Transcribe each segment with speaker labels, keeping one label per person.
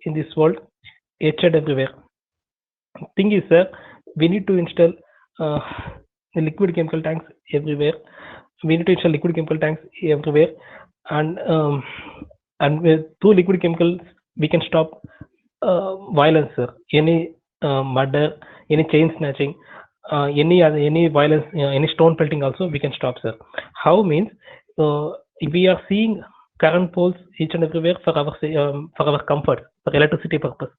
Speaker 1: in this world, each and everywhere. Thing is, sir, we need to install the liquid chemical tanks everywhere. We need to install liquid chemical tanks everywhere, and through liquid chemicals we can stop violence, sir. Any murder, any chain snatching, any violence, any stone pelting also we can stop, sir. How means we are seeing current poles each and everywhere for our comfort, for electricity purpose.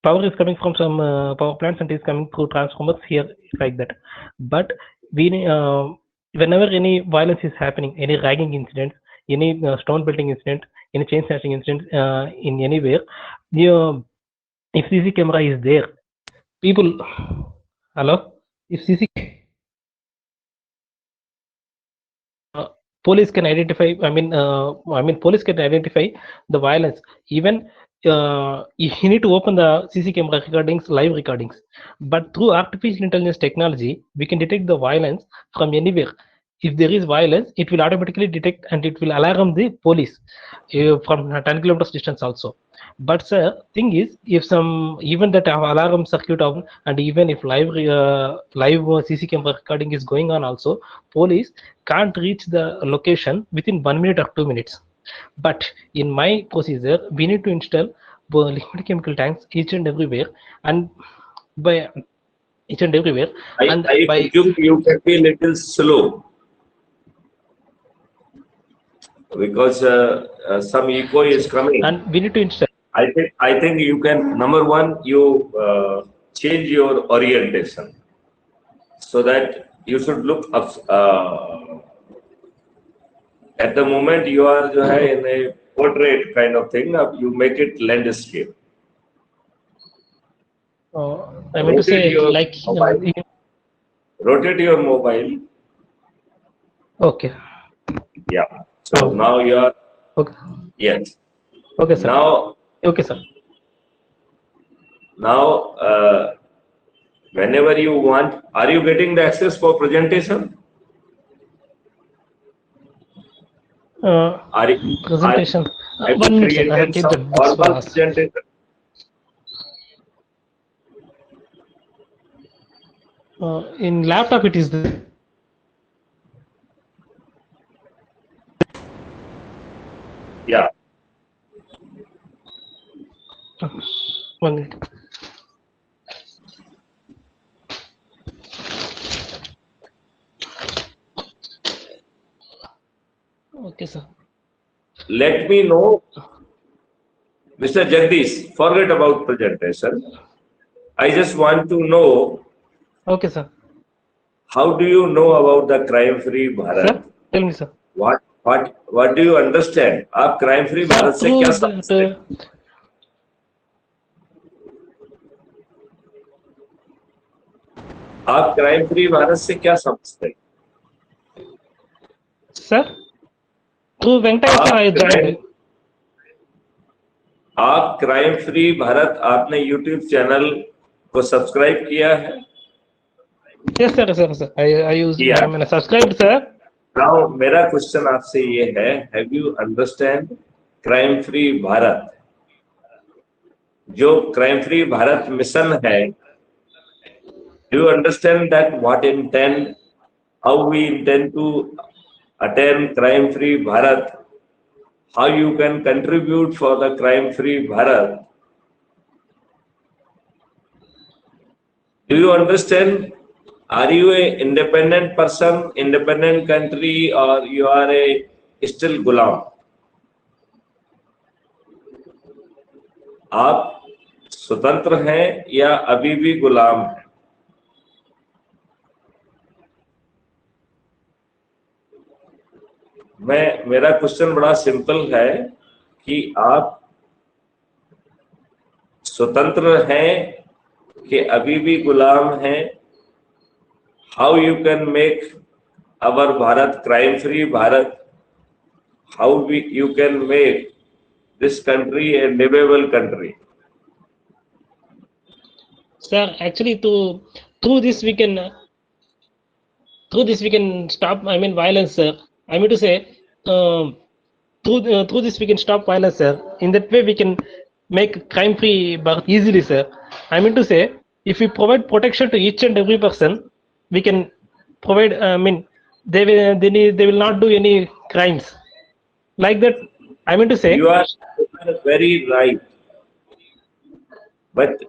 Speaker 1: Power is coming from some power plants and is coming through transformers here, like that. But we whenever any violence is happening, any ragging incident, any stone pelting incident, any chain snatching incident in anywhere, if CC camera is there, people, hello, if CC police can identify, police can identify the violence. Even you need to open the CC camera recordings, live recordings. But through artificial intelligence technology, we can detect the violence from anywhere. If there is violence, it will automatically detect and it will alarm the police from 10 kilometers distance also. But sir, thing is, if some even that alarm circuit on, and even if live CC camera recording is going on also, police can't reach the location within 1 minute or 2 minutes. But in my procedure, we need to install liquid chemical tanks each and everywhere, and by each and everywhere.
Speaker 2: I presume you can be a little slow because some echo is coming.
Speaker 1: And we need to install.
Speaker 2: I think you can, number one, you change your orientation so that you should look up. At the moment you are in a portrait kind of thing, you make it landscape.
Speaker 1: I mean to say, like,
Speaker 2: rotate your mobile.
Speaker 1: Okay.
Speaker 2: Yeah. So now you are.
Speaker 1: Okay.
Speaker 2: Yes.
Speaker 1: Okay, sir.
Speaker 2: Now.
Speaker 1: Okay, sir.
Speaker 2: Now, whenever you want, are you getting the access for presentation?
Speaker 1: Presentation. 1 minute, sir. I have kept the books for us. In laptop, it is there.
Speaker 2: Yeah.
Speaker 1: 1 minute. Okay, sir.
Speaker 2: Let me know, Mr. Jagdish, forget about presentation. I just want to know.
Speaker 1: Okay, sir.
Speaker 2: How do you know about the crime-free Bharat?
Speaker 1: Sir, tell me, sir.
Speaker 2: What do you understand? आप crime-free Bharat से क्या समझते हैं? आप crime-free Bharat से क्या समझते हैं?
Speaker 1: Sir, through Venkat,
Speaker 2: आप crime-free भारत आपने YouTube चैनल को सब्सक्राइब किया है?
Speaker 1: Yes, sir. I use. I mean, subscribed, sir.
Speaker 2: Now, मेरा क्वेश्चन आपसे ये है, have you understand crime-free Bharat? जो crime-free भारत मिशन है, do you understand that what intend, how we intend to attain crime-free Bharat, how you can contribute for the crime-free Bharat? Do you understand? Are you a independent person, independent country, or you are a still गुलाम? आप स्वतंत्र हैं या अभी भी गुलाम हैं? मेरा question बड़ा simple है कि आप स्वतंत्र हैं कि अभी भी गुलाम हैं? How you can make our Bharat crime-free Bharat? How you can make this country a livable country?
Speaker 1: Sir, actually, through this we can stop. I mean, violence, sir. I mean to say, through this we can stop violence, sir. In that way, we can make crime-free Bharat easily, sir. I mean to say, if we provide protection to each and every person, we can provide. They will not do any crimes like that. I mean to say,
Speaker 2: You are very right, but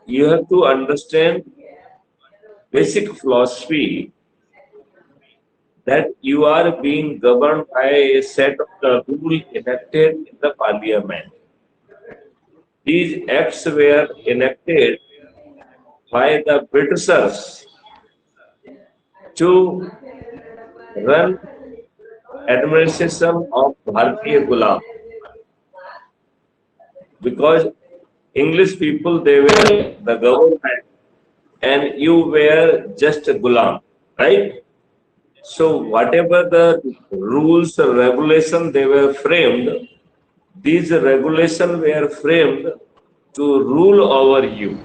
Speaker 2: you have to understand basic philosophy that you are being governed by a set of the rules enacted in the parliament. These acts were enacted by the Britishers to run administration of Bharatiya Gulam, because English people, they were the government and you were just a Gulam, right? So whatever the rules or regulation they were framed, these regulations were framed to rule over you.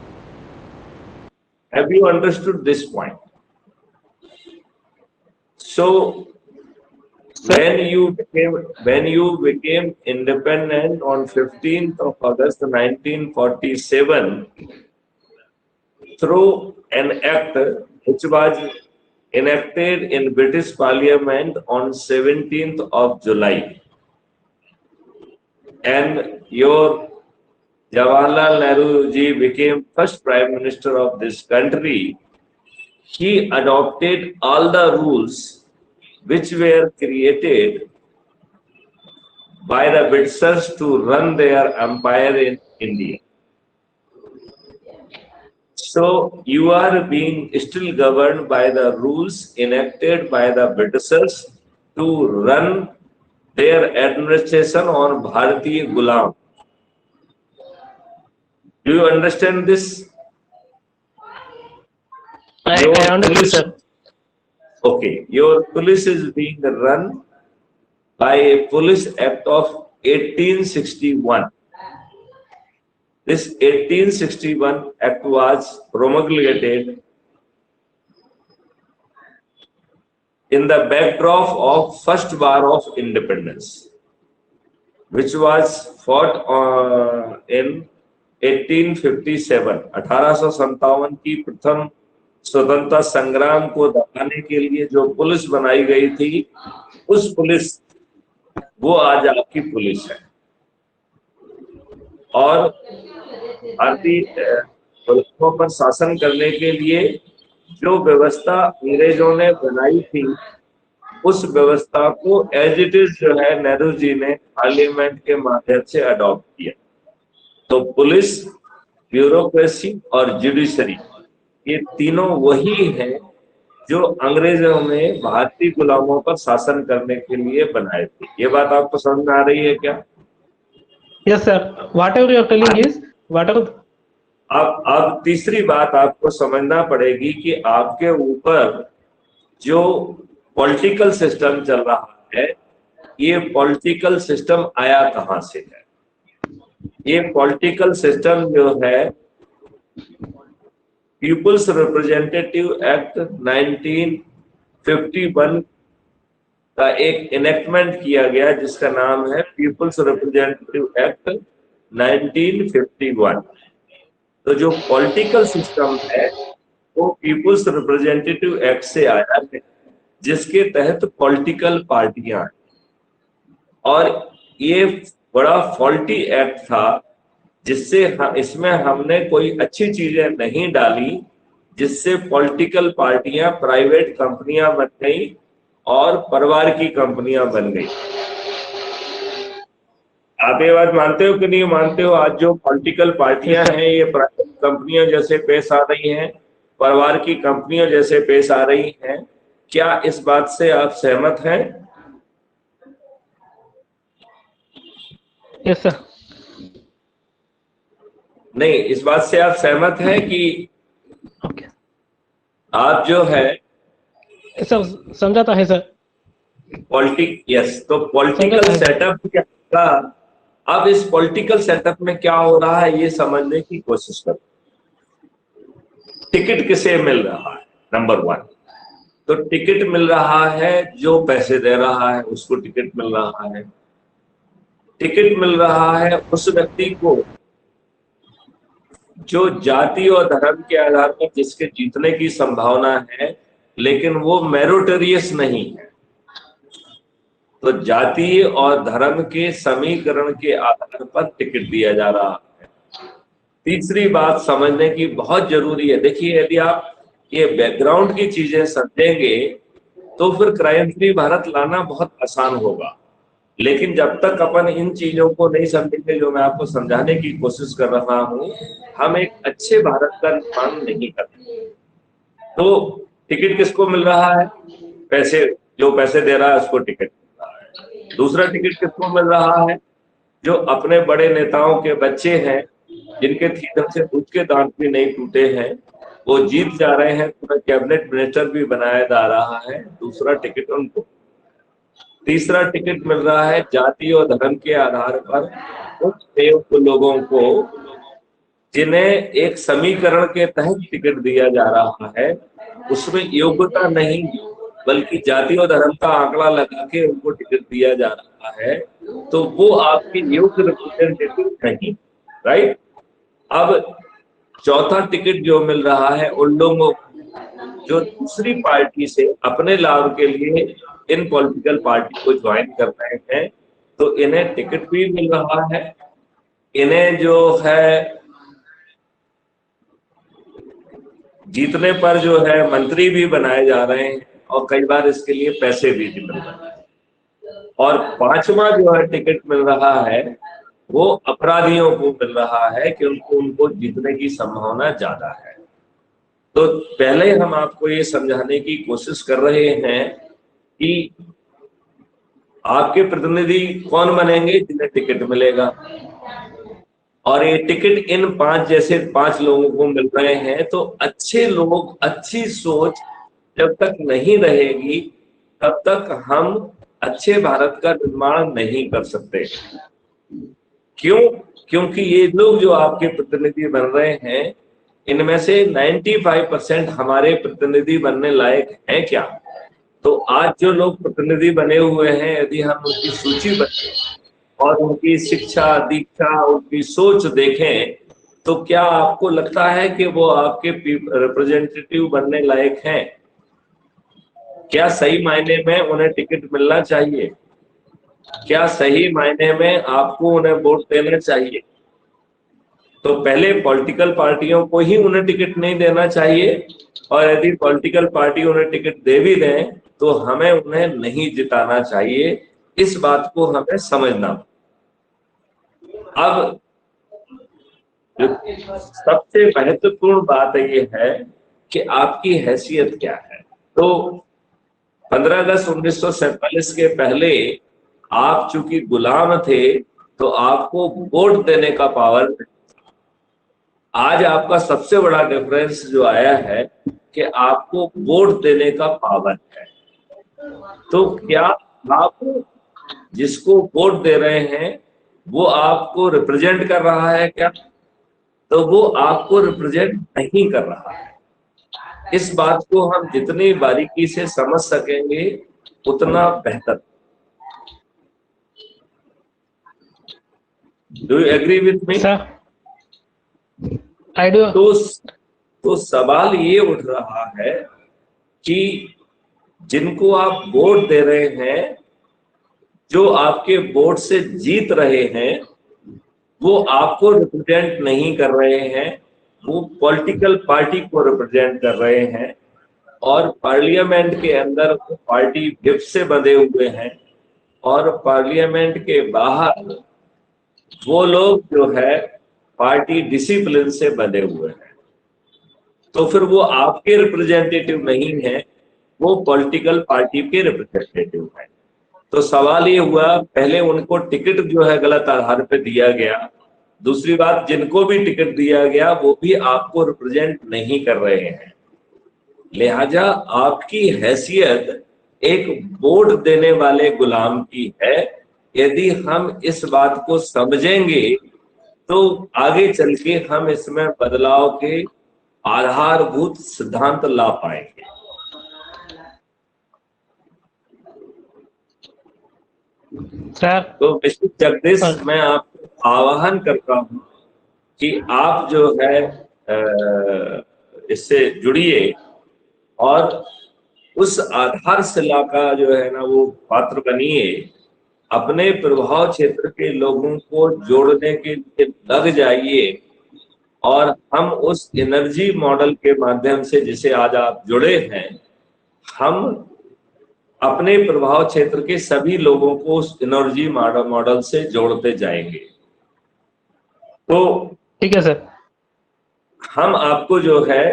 Speaker 2: Have you understood this point? So when you became independent on 15th of August 1947 through an act which was enacted in British Parliament on 17th of July, and your Jawaharlal Nehru ji became first Prime Minister of this country, he adopted all the rules which were created by the Britishers to run their empire in India. So you are being still governed by the rules enacted by the Britishers to run their administration on Bharatiya Gulam. Do you understand this?
Speaker 1: I understand, sir.
Speaker 2: Okay, your police is being run by a Police Act of 1861. This 1861 Act was promulgated in the backdrop of First War of Independence, which was fought in 1857. 1857 की प्रथम स्वतंत्रता संग्राम को दबाने के लिए जो police बनाई गई थी, उस पुलिस वो आज आपकी पुलिस है। और भारतीय पुलिसों पर शासन करने के लिए जो व्यवस्था अंग्रेजों ने बनाई थी, उस व्यवस्था को एज इट इज जो है नेहरू जी ने पार्लियामेंट के माध्यम से अडॉप्ट किया। तो पुलिस, ब्यूरोक्रेसी और जुडिशरी, ये तीनों वही हैं जो अंग्रेजों ने भारतीय गुलामों पर शासन करने के लिए बनाए थे। ये बात आपको समझ में आ रही है क्या?
Speaker 1: Yes, sir. Whatever you are telling is whatever.
Speaker 2: अब तीसरी बात आपको समझना पड़ेगी कि आपके ऊपर जो पॉलिटिकल सिस्टम चल रहा है, ये पॉलिटिकल सिस्टम आया कहां से है? ये पॉलिटिकल सिस्टम जो है पीपुल्स रिप्रेजेंटेटिव एक्ट 1951 का एक इनेक्टमेंट किया गया जिसका नाम है पीपुल्स रिप्रेजेंटेटिव एक्ट 1951। तो जो पॉलिटिकल सिस्टम है वो पीपुल्स रिप्रेजेंटेटिव एक्ट से आया है, जिसके तहत पॉलिटिकल पार्टियां हैं। और ये बड़ा फॉल्टी एक्ट था, जिससे इसमें हमने कोई अच्छी चीजें नहीं डाली, जिससे पॉलिटिकल पार्टियां प्राइवेट कंपनियां बन गई और परिवार की कंपनियां बन गई। आप ये बात मानते हो कि नहीं मानते हो? आज जो पॉलिटिकल पार्टियां हैं ये प्राइवेट कंपनियों जैसे पेश आ रही हैं, परिवार की कंपनियों जैसे पेश आ रही हैं। क्या इस बात से आप सहमत हैं?
Speaker 1: Yes, sir.
Speaker 2: नहीं, इस बात से आप सहमत हैं कि
Speaker 1: Okay.
Speaker 2: आप जो है
Speaker 1: सर समझाता है सर।
Speaker 2: यस, तो पॉलिटिकल सेटअप क्या था? अब इस पॉलिटिकल सेटअप में क्या हो रहा है ये समझने की कोशिश करो। टिकट किसे मिल रहा है? नंबर 1, तो टिकट मिल रहा है जो पैसे दे रहा है उसको टिकट मिल रहा है। टिकट मिल रहा है उस व्यक्ति को जो जाति और धर्म के आधार पर जिसके जीतने की संभावना है, लेकिन वो मेरिटोरियस नहीं है, तो जाति और धर्म के समीकरण के आधार पर टिकट दिया जा रहा है। तीसरी बात समझने की बहुत जरूरी है, देखिए यदि आप ये बैकग्राउंड की चीजें समझेंगे तो फिर क्राइम फ्री भारत लाना बहुत आसान होगा, लेकिन जब तक अपन इन चीजों को नहीं समझेंगे, जो मैं आपको समझाने की कोशिश कर रहा हूं, हम एक अच्छे भारत का निर्माण नहीं करते। तो टिकट किसको मिल रहा है? पैसे, जो पैसे दे रहा है उसको टिकट मिल रहा है। दूसरा टिकट किसको मिल रहा है? जो अपने बड़े नेताओं के बच्चे हैं, जिनके थीदम से दूध के दांत भी नहीं टूटे हैं, वो जीत जा रहे हैं, उन्हें कैबिनेट मिनिस्टर भी बनाया जा रहा है, दूसरा टिकट उनको। तीसरा टिकट मिल रहा है जाति और धर्म के आधार पर उन प्रयुक्त लोगों को जिन्हें एक समीकरण के तहत टिकट दिया जा रहा है, उसमें योग्यता नहीं बल्कि जाति और धर्म का आंकड़ा लगा के उनको टिकट दिया जा रहा है, तो वो आपकी योग्य रिप्रेजेंटेटिव नहीं, राइट। अब चौथा टिकट जो मिल रहा है उन लोगों जो दूसरी पार्टी से अपने लाभ के लिए इन पॉलिटिकल पार्टी को ज्वाइन कर रहे हैं, तो इन्हें टिकट भी मिल रहा है, इन्हें जो है जीतने पर जो है मंत्री भी बनाए जा रहे हैं, और कई बार इसके लिए पैसे भी मिल रहे हैं। और पांचवा जो है टिकट मिल रहा है वो अपराधियों को मिल रहा है, क्योंकि उनको जीतने की संभावना ज्यादा है। तो पहले हम आपको ये समझाने की कोशिश कर रहे हैं कि आपके प्रतिनिधि कौन बनेंगे जिन्हें टिकट मिलेगा, और ये टिकट इन पांच लोगों को मिल रहे हैं। तो अच्छे लोग, अच्छी सोच जब तक नहीं रहेगी तब तक हम अच्छे भारत का निर्माण नहीं कर सकते। क्यों? क्योंकि ये लोग जो आपके प्रतिनिधि बन रहे हैं, इनमें से 95% हमारे प्रतिनिधि बनने लायक हैं क्या? तो आज जो लोग प्रतिनिधि बने हुए हैं, यदि हम उनकी सूची बनाएं और उनकी शिक्षा, दीक्षा, उनकी सोच देखें, तो क्या आपको लगता है कि वो आपके रिप्रेजेंटेटिव बनने लायक हैं? क्या सही मायने में उन्हें टिकट मिलना चाहिए? क्या सही मायने में आपको उन्हें वोट देना चाहिए? तो पहले पॉलिटिकल पार्टियों को ही उन्हें टिकट नहीं देना चाहिए, और यदि पॉलिटिकल पार्टी उन्हें टिकट दे भी दें तो हमें उन्हें नहीं जिताना चाहिए। इस बात को हमें समझना। अब सबसे महत्वपूर्ण बात ये है कि आपकी हैसियत क्या है। तो 15 अगस्त 1947 के पहले आप चूंकि गुलाम थे, तो आपको वोट देने का पावर। आज आपका सबसे बड़ा डिफरेंस जो आया है कि आपको वोट देने का पावर है। तो क्या आप जिसको वोट दे रहे हैं वो आपको रिप्रेजेंट कर रहा है क्या? तो वो आपको रिप्रेजेंट नहीं कर रहा है। इस बात को हम जितनी बारीकी से समझ सकेंगे उतना बेहतर। Do you agree with me?
Speaker 1: I do.
Speaker 2: तो सवाल ये उठ रहा है कि जिनको आप वोट दे रहे हैं, जो आपके वोट से जीत रहे हैं, वो आपको रिप्रेजेंट नहीं कर रहे हैं, वो पॉलिटिकल पार्टी को रिप्रेजेंट कर रहे हैं, और पार्लियामेंट के अंदर वो पार्टी व्हिप से बंधे हुए हैं, और पार्लियामेंट के बाहर वो लोग जो है पार्टी डिसिप्लिन से बंधे हुए हैं। तो फिर वो आपके रिप्रेजेंटेटिव नहीं है, वो पॉलिटिकल पार्टी के रिप्रेजेंटेटिव है। तो सवाल ये हुआ, पहले उनको टिकट जो है गलत आधार पे दिया गया। दूसरी बात, जिनको भी टिकट दिया गया वो भी आपको रिप्रेजेंट नहीं कर रहे हैं। लिहाजा आपकी हैसियत एक वोट देने वाले गुलाम की है। यदि हम इस बात को समझेंगे तो आगे चल के हम इसमें बदलाव के आधारभूत सिद्धांत ला पाएंगे।
Speaker 1: सर,
Speaker 2: तो मिस्टर जगदीश, मैं आपको आह्वान करता हूं कि आप जो है इससे जुड़िए और उस आधारशिला का जो है ना वो पात्र बनिए, अपने प्रभाव क्षेत्र के लोगों को जोड़ने के लिए लग जाइए और हम उस एनर्जी मॉडल के माध्यम से जिसे आज आप जुड़े हैं, हम अपने प्रभाव क्षेत्र के सभी लोगों को उस एनर्जी मॉडल से जोड़ते जाएंगे। तो
Speaker 1: ठीक है सर।
Speaker 2: हम आपको जो है,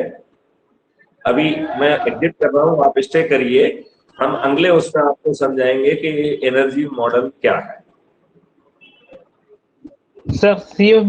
Speaker 2: अभी मैं एग्जिट कर रहा हूं, आप स्टे करिए, हम अगले उसमें आपको समझाएंगे कि एनर्जी मॉडल क्या है।
Speaker 1: Sir CFB